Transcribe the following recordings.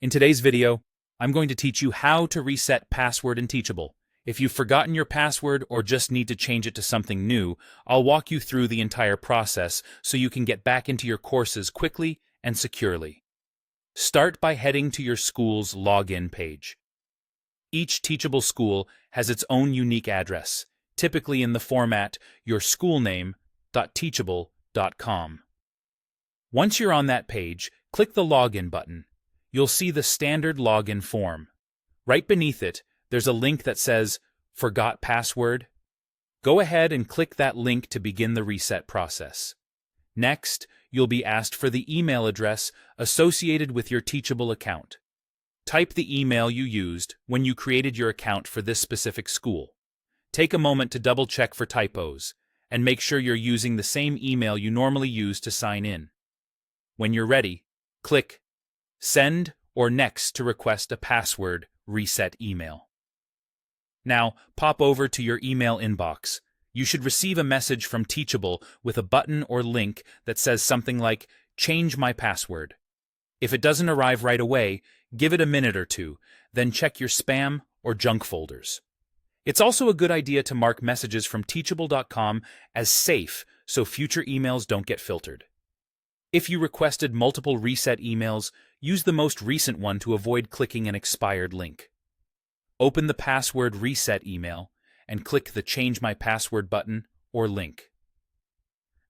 In today's video, I'm going to teach you how to reset password in Teachable. If you've forgotten your password or just need to change it to something new, I'll walk you through the entire process so you can get back into your courses quickly and securely. Start by heading to your school's login page. Each Teachable school has its own unique address, typically in the format yourschoolname.teachable.com. Once you're on that page, click the Login button. You'll see the standard login form. Right beneath it, there's a link that says, Forgot Password. Go ahead and click that link to begin the reset process. Next, you'll be asked for the email address associated with your Teachable account. Type the email you used when you created your account for this specific school. Take a moment to double-check for typos, and make sure you're using the same email you normally use to sign in. When you're ready, click Send or Next to request a password reset email. Now, pop over to your email inbox. You should receive a message from Teachable with a button or link that says something like, Change my password. If it doesn't arrive right away, give it a minute or two, then check your spam or junk folders. It's also a good idea to mark messages from Teachable.com as safe so future emails don't get filtered. If you requested multiple reset emails, use the most recent one to avoid clicking an expired link. Open the password reset email and click the Change My Password button or link.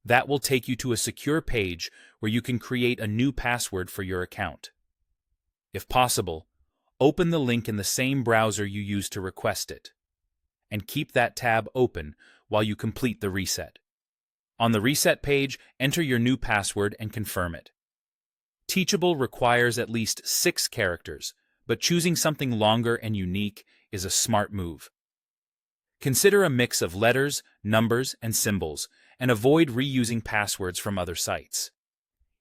That will take you to a secure page where you can create a new password for your account. If possible, open the link in the same browser you used to request it, and keep that tab open while you complete the reset. On the reset page, enter your new password and confirm it. Teachable requires at least 6 characters, but choosing something longer and unique is a smart move. Consider a mix of letters, numbers, and symbols, and avoid reusing passwords from other sites.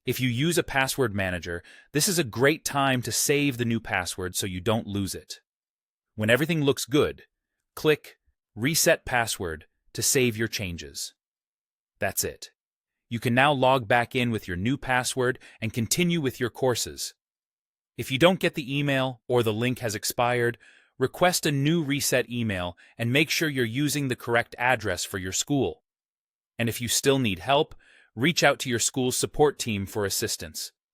If you use a password manager, this is a great time to save the new password so you don't lose it. When everything looks good, click Reset Password to save your changes. That's it. You can now log back in with your new password and continue with your courses. If you don't get the email or the link has expired, request a new reset email and make sure you're using the correct address for your school. And if you still need help, reach out to your school's support team for assistance.